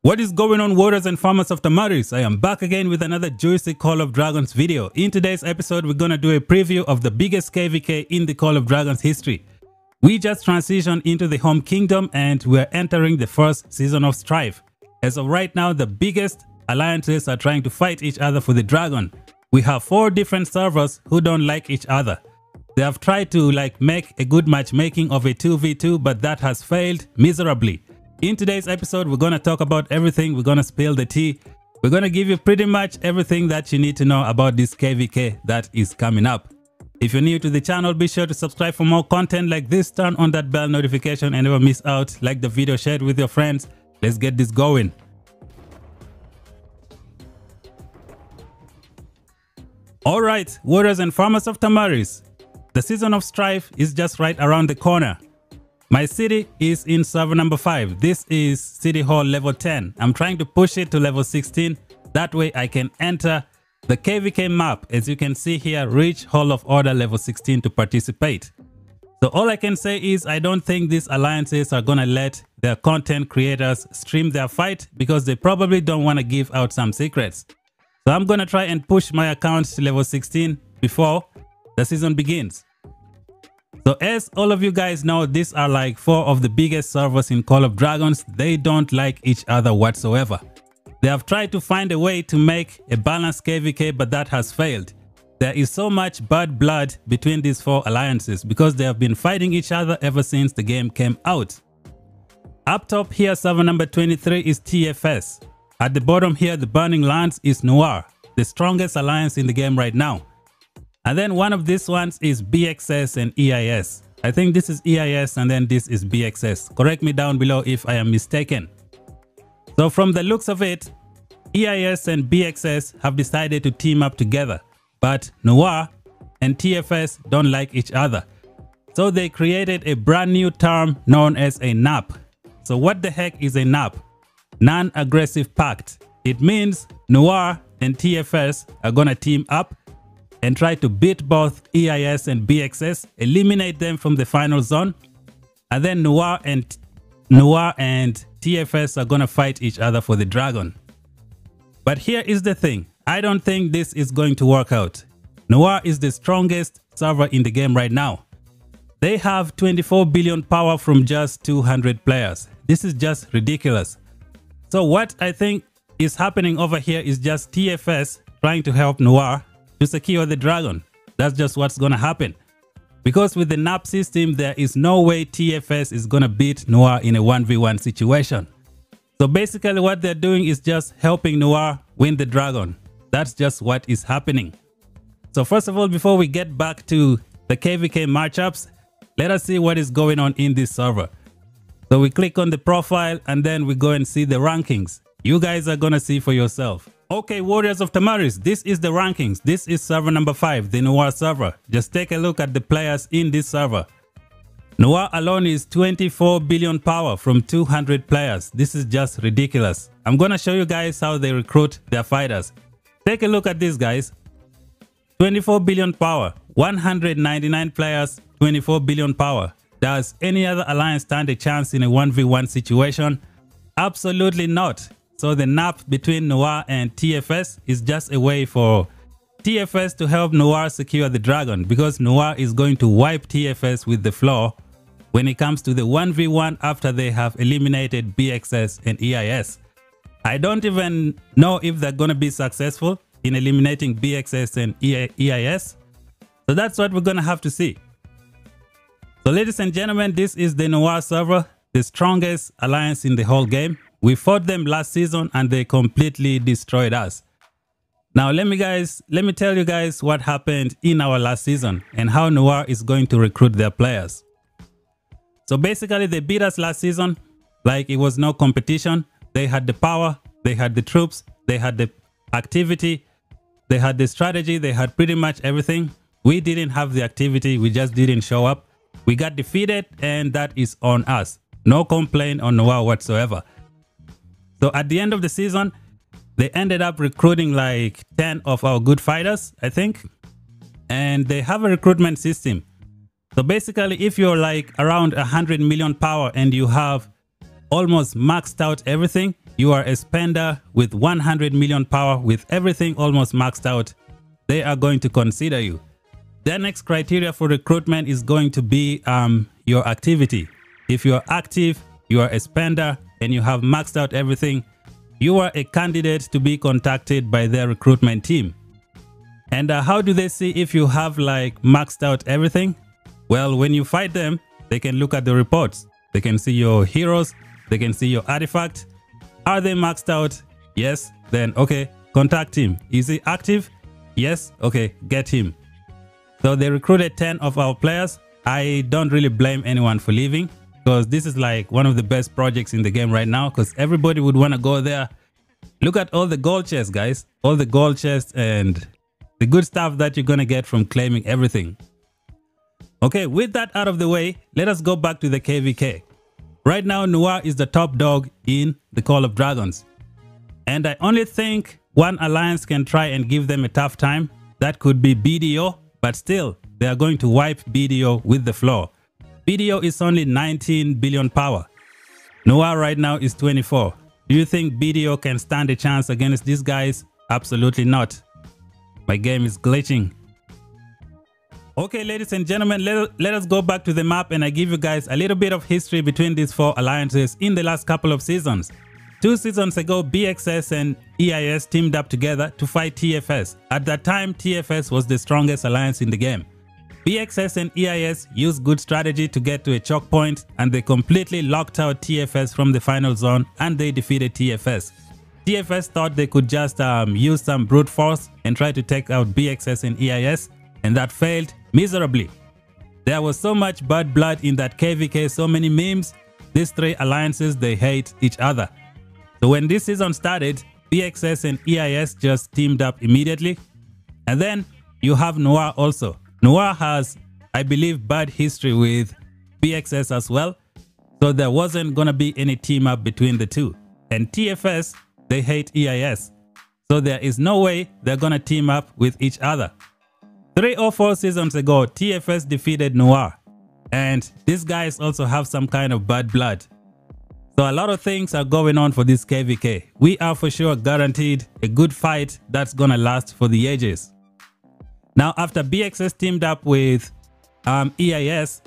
What is going on, warriors and farmers of Tamaris? I am back again with another juicy Call of Dragons video. In today's episode, we're gonna do a preview of the biggest KVK in the Call of Dragons history. We just transitioned into the home kingdom and we're entering the first season of Strife. As of right now, the biggest alliances are trying to fight each other for the dragon. We have 4 different servers who don't like each other. They have tried to make a good matchmaking of a 2v2, but that has failed miserably. In today's episode, we're going to talk about everything. We're going to spill the tea. We're going to give you pretty much everything that you need to know about this KVK that is coming up. If you're new to the channel, be sure to subscribe for more content like this. Turn on that bell notification and never miss out. Like the video, share it with your friends. Let's get this going. Alright, warriors and farmers of Tamaris. The season of Strife is just right around the corner. My city is in server number 5. This is City Hall level 10. I'm trying to push it to level 16. That way I can enter the KVK map. As you can see here, reach Hall of Order level 16 to participate. So all I can say is I don't think these alliances are gonna let their content creators stream their fight because they probably don't want to give out some secrets. So I'm gonna try and push my account to level 16 before the season begins. So as all of you guys know, these are 4 of the biggest servers in Call of Dragons. They don't like each other whatsoever. They have tried to find a way to make a balanced KVK, but that has failed. There is so much bad blood between these 4 alliances because they have been fighting each other ever since the game came out. Up top here, server number 23 is TFS. At the bottom here, the Burning Lands is Noir, the strongest alliance in the game right now. And then one of these ones is BXS and EIS. I think this is EIS and then this is BXS. Correct me down below if I am mistaken. So from the looks of it, EIS and BXS have decided to team up together. But Noir and TFS don't like each other. So they created a brand new term known as a NAP. So what the heck is a NAP? Non-aggressive pact. It means Noir and TFS are gonna team up and try to beat both EIS and BXS, eliminate them from the final zone, and then Noir and TFS are gonna fight each other for the dragon. But here is the thing, I don't think this is going to work out. Noir is the strongest server in the game right now. They have 24 billion power from just 200 players. This is just ridiculous. So what I think is happening over here is just TFS trying to help Noir to secure the dragon. That's just what's gonna happen. Because with the NAP system, there is no way TFS is gonna beat Noir in a 1v1 situation. So basically what they're doing is just helping Noir win the dragon. That's just what is happening. So first of all, before we get back to the KVK matchups, let us see what is going on in this server. So we click on the profile and then we go and see the rankings. You guys are gonna see for yourself. Okay, warriors of Tamaris, this is the rankings. This is server number 5, the Noir server. Just take a look at the players in this server. Noir alone is 24 billion power from 200 players. This is just ridiculous. I'm gonna show you guys how they recruit their fighters. Take a look at this, guys. 24 billion power, 199 players, 24 billion power. Does any other alliance stand a chance in a 1v1 situation? Absolutely not. So the NAP between Noir and TFS is just a way for TFS to help Noir secure the dragon, because Noir is going to wipe TFS with the floor when it comes to the 1v1 after they have eliminated BXS and EIS. I don't even know if they're going to be successful in eliminating BXS and EIS. So that's what we're going to have to see. So ladies and gentlemen, this is the Noir server, the strongest alliance in the whole game. We fought them last season and they completely destroyed us. Now let me tell you guys what happened in our last season and how Noir is going to recruit their players. So basically they beat us last season like it was no competition. They had the power, they had the troops, they had the activity, they had the strategy, they had pretty much everything. We didn't have the activity, we just didn't show up. We got defeated and that is on us. No complaint on Noir whatsoever. So at the end of the season, they ended up recruiting 10 of our good fighters, I think. And they have a recruitment system. So basically, if you're around 100 million power and you have almost maxed out everything, you are a spender with 100 million power with everything almost maxed out, they are going to consider you. Their next criteria for recruitment is going to be your activity. If you are active, you are a spender, and you have maxed out everything, you are a candidate to be contacted by their recruitment team. And how do they see if you have like maxed out everything? Well, when you fight them, they can look at the reports. They can see your heroes. They can see your artifact. Are they maxed out? Yes. Then, okay, contact him. Is he active? Yes. Okay, get him. So they recruited 10 of our players. I don't really blame anyone for leaving, because this is like one of the best projects in the game right now, because everybody would want to go there. Look at all the gold chests, guys. All the gold chests and the good stuff that you're going to get from claiming everything. Okay, with that out of the way, let us go back to the KVK. Right now, Noir is the top dog in the Call of Dragons. And I only think one alliance can try and give them a tough time. That could be BDO, but still, they are going to wipe BDO with the floor. BDO is only 19 billion power. Noir right now is 24. Do you think BDO can stand a chance against these guys? Absolutely not. My game is glitching. Okay, ladies and gentlemen, let us go back to the map and I give you guys a little bit of history between these four alliances in the last couple of seasons. 2 seasons ago, BXS and EIS teamed up together to fight TFS. At that time, TFS was the strongest alliance in the game. BXS and EIS used good strategy to get to a choke point, and they completely locked out TFS from the final zone and they defeated TFS. TFS thought they could just use some brute force and try to take out BXS and EIS, and that failed miserably. There was so much bad blood in that KVK, so many memes. These 3 alliances, they hate each other. So when this season started, BXS and EIS just teamed up immediately. And then you have Noir also. Noir has, I believe, bad history with BXS as well. So there wasn't gonna be any team up between the two. And TFS, they hate EIS. So there is no way they're gonna team up with each other. 3 or 4 seasons ago, TFS defeated Noir. And these guys also have some kind of bad blood. So a lot of things are going on for this KVK. We are for sure guaranteed a good fight that's gonna last for the ages. Now, after BXS teamed up with EIS,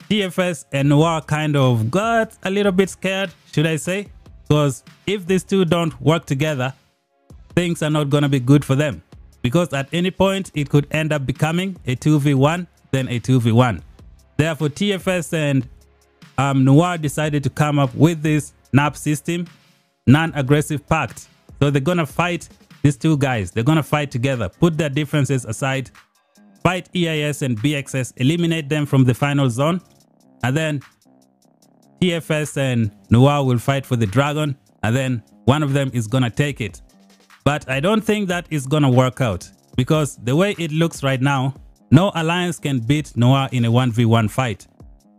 TFS and Noir kind of got a little bit scared, should I say? Because if these two don't work together, things are not gonna be good for them. Because at any point, it could end up becoming a 2v1, then a 2v1. Therefore, TFS and Noir decided to come up with this NAP system, non-aggressive pact. So they're gonna fight these two guys. They're gonna fight together, put their differences aside, fight EIS and BXS, eliminate them from the final zone, and then TFS and Noir will fight for the dragon, and then one of them is gonna take it. But I don't think that is gonna work out, because the way it looks right now, no alliance can beat Noir in a 1v1 fight.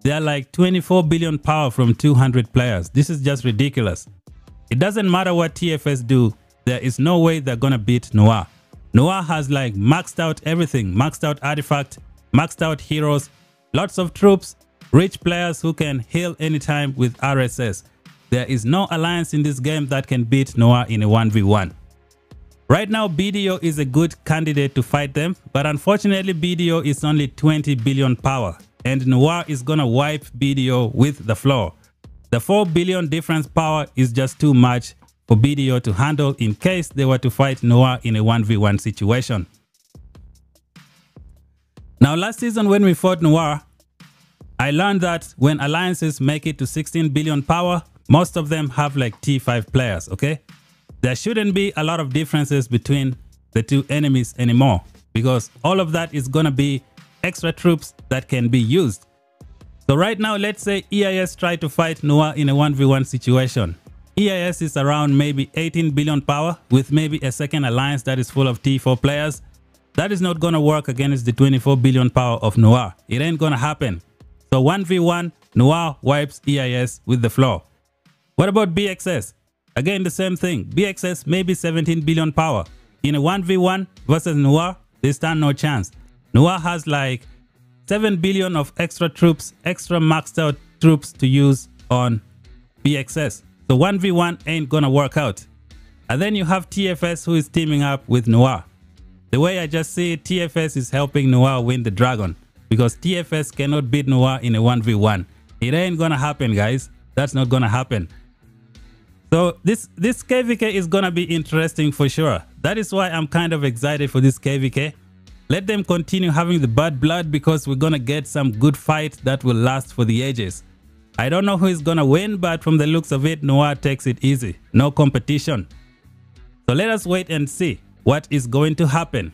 They are like 24 billion power from 200 players. This is just ridiculous. It doesn't matter what TFS do, there is no way they're gonna beat Noir. Noir has like maxed out everything, maxed out artifact, maxed out heroes, lots of troops, rich players who can heal anytime with RSS. There is no alliance in this game that can beat Noir in a 1v1. Right now, BDO is a good candidate to fight them, but unfortunately BDO is only 20 billion power. And Noir is gonna wipe BDO with the floor. The 4 billion difference power is just too much for BDO to handle in case they were to fight Noir in a 1v1 situation. Now, last season when we fought Noir, I learned that when alliances make it to 16 billion power, most of them have like T5 players, okay? There shouldn't be a lot of differences between the two enemies anymore, because all of that is gonna be extra troops that can be used. So right now, let's say EIS try to fight Noir in a 1v1 situation. EIS is around maybe 18 billion power with maybe a second alliance that is full of T4 players. That is not gonna work against the 24 billion power of Noir. It ain't gonna happen. So 1v1, Noir wipes EIS with the floor. What about BXS? Again, the same thing. BXS maybe 17 billion power. In a 1v1 versus Noir, they stand no chance. Noir has like 7 billion of extra troops, extra maxed out troops to use on BXS. So 1v1 ain't gonna work out. And then you have TFS, who is teaming up with Noir. The way I just see it, TFS is helping Noir win the dragon, because TFS cannot beat Noir in a 1v1. It ain't gonna happen, guys. That's not gonna happen. So this KVK is gonna be interesting for sure. That is why I'm kind of excited for this KVK. Let them continue having the bad blood, because we're gonna get some good fight that will last for the ages. I don't know who is gonna win, but from the looks of it, Noir takes it easy. No competition. So let us wait and see what is going to happen.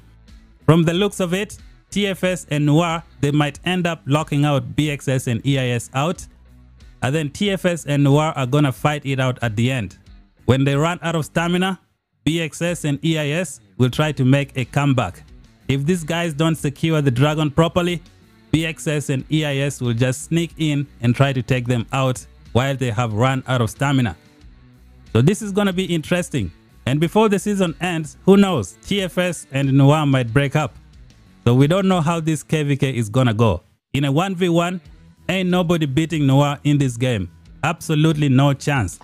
From the looks of it, TFS and Noir, they might end up locking out BXS and EIS out. And then TFS and Noir are gonna fight it out at the end. When they run out of stamina, BXS and EIS will try to make a comeback. If these guys don't secure the dragon properly, BXS and EIS will just sneak in and try to take them out while they have run out of stamina. So this is gonna be interesting. And before the season ends, who knows, TFS and Noir might break up. So we don't know how this KVK is gonna go. In a 1v1, ain't nobody beating Noir in this game. Absolutely no chance.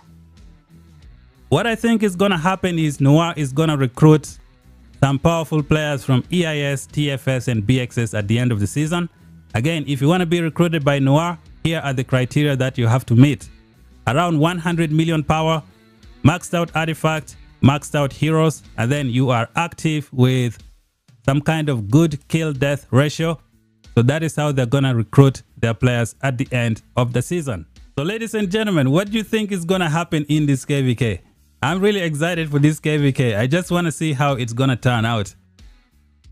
What I think is gonna happen is Noir is gonna recruit some powerful players from EIS, TFS and BXS at the end of the season. Again, if you want to be recruited by Noir, here are the criteria that you have to meet. Around 100 million power, maxed out artifact, maxed out heroes, and then you are active with some kind of good kill-death ratio. So that is how they're gonna recruit their players at the end of the season. So ladies and gentlemen, what do you think is gonna happen in this KVK? I'm really excited for this KVK. I just want to see how it's gonna turn out.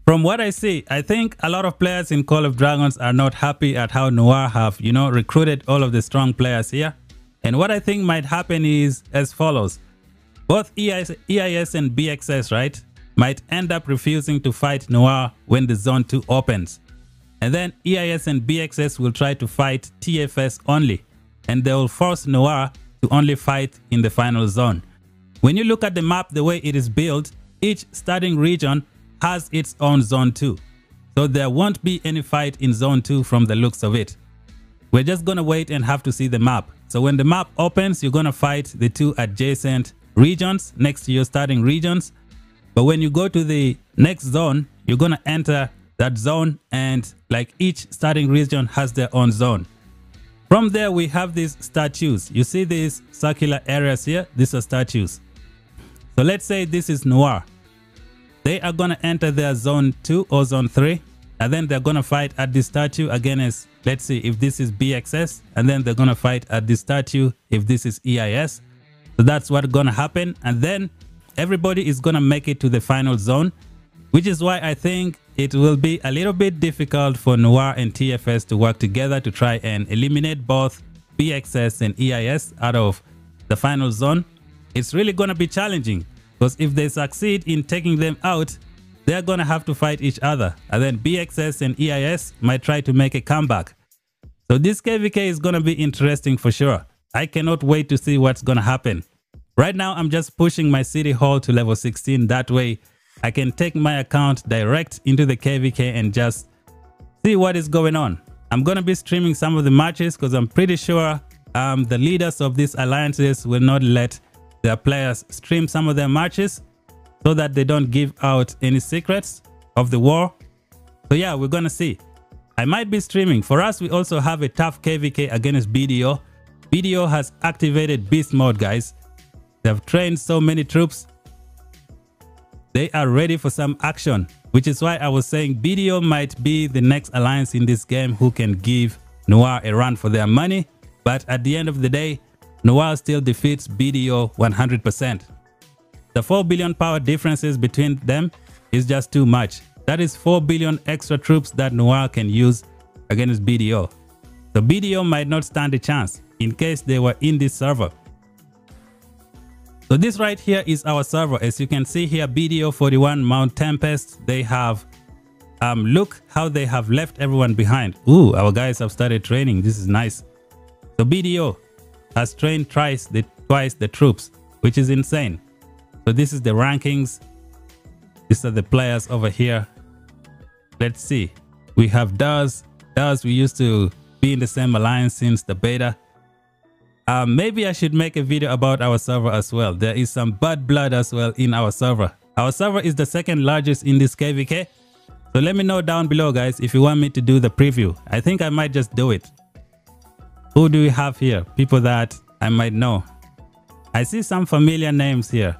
From what I see, I think a lot of players in Call of Dragons are not happy at how Noir have, recruited all of the strong players here. And what I think might happen is as follows. Both EIS and BXS, right, might end up refusing to fight Noir when the Zone 2 opens. And then EIS and BXS will try to fight TFS only. And they will force Noir to only fight in the final zone. When you look at the map, the way it is built, each starting region has its own Zone 2. So there won't be any fight in Zone 2 from the looks of it. We're just gonna wait and have to see the map. So when the map opens, you're gonna fight the two adjacent regions next to your starting regions. But when you go to the next zone, you're gonna enter that zone, and like each starting region has their own zone. From there, we have these statues. You see these circular areas here? These are statues. So let's say this is Noir. They are going to enter their zone 2 or zone 3, and then they're going to fight at this statue again as, let's see, if this is BXS, and then they're going to fight at this statue if this is EIS. So that's what's going to happen, and then everybody is going to make it to the final zone, which is why I think it will be a little bit difficult for Noir and TFS to work together to try and eliminate both BXS and EIS out of the final zone. It's really going to be challenging, because if they succeed in taking them out, they're going to have to fight each other. And then BXS and EIS might try to make a comeback. So this KVK is going to be interesting for sure. I cannot wait to see what's going to happen. Right now, I'm just pushing my city hall to level 16. That way, I can take my account direct into the KVK and just see what is going on. I'm going to be streaming some of the matches, because I'm pretty sure the leaders of these alliances will not let their players stream some of their matches, so that they don't give out any secrets of the war. So yeah, we're gonna see. I might be streaming. For us, we also have a tough KVK against BDO. BDO has activated beast mode, guys. They have trained so many troops. They are ready for some action, which is why I was saying BDO might be the next alliance in this game who can give Noir a run for their money. But at the end of the day, Noir still defeats BDO 100%. The 4 billion power differences between them is just too much. That is 4 billion extra troops that Noir can use against BDO. So BDO might not stand a chance in case they were in this server. So this right here is our server. As you can see here, BDO 41 Mount Tempest. They have, look how they have left everyone behind. Ooh, our guys have started training. This is nice. So BDO has trained twice the troops, which is insane. So this is the rankings. These are the players over here. Let's see. We have Daz. We used to be in the same alliance since the beta. Maybe I should make a video about our server as well. There is some bad blood as well in our server. Our server is the second largest in this KVK. So let me know down below, guys, if you want me to do the preview. I think I might just do it. Who do we have here? People that I might know. I see some familiar names here.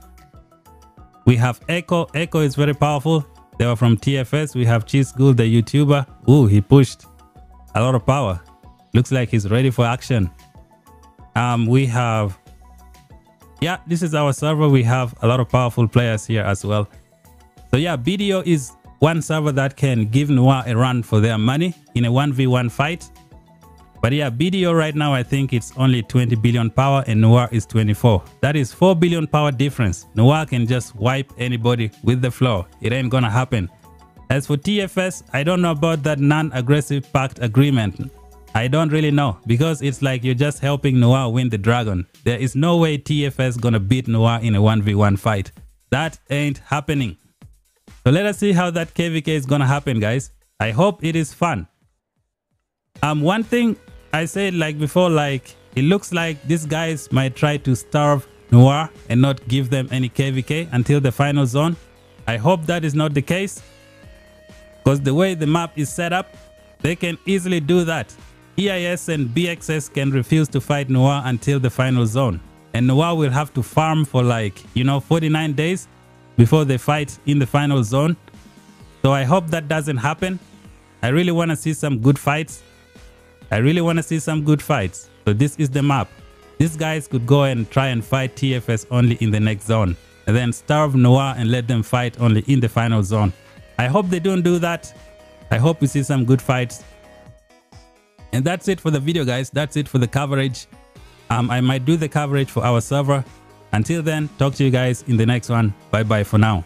We have Echo. Echo is very powerful. They were from TFS. We have Cheese Ghoul, the YouTuber. Ooh, he pushed a lot of power. Looks like he's ready for action. We have, yeah, this is our server. We have a lot of powerful players here as well. So yeah, BDO is one server that can give Noir a run for their money in a 1v1 fight. But yeah, BDO right now, I think it's only 20 billion power and Noir is 24. That is 4 billion power difference. Noir can just wipe anybody with the floor. It ain't gonna happen. As for TFS, I don't know about that non-aggressive pact agreement. I don't really know, because it's like you're just helping Noir win the dragon. There is no way TFS gonna beat Noir in a 1v1 fight. That ain't happening. So let us see how that KVK is gonna happen, guys. I hope it is fun. One thing I said like before, like it looks like these guys might try to starve Noir and not give them any KVK until the final zone. I hope that is not the case, because the way the map is set up, they can easily do that. EIS and BXS can refuse to fight Noir until the final zone, and Noir will have to farm for like, you know, 49 days before they fight in the final zone. So I hope that doesn't happen. I really want to see some good fights. So this is the map. These guys could go and try and fight TFS only in the next zone, and then starve Noir and let them fight only in the final zone. I hope they don't do that. I hope we see some good fights. And that's it for the video, guys. That's it for the coverage. I might do the coverage for our server. Until then, talk to you guys in the next one. Bye bye for now.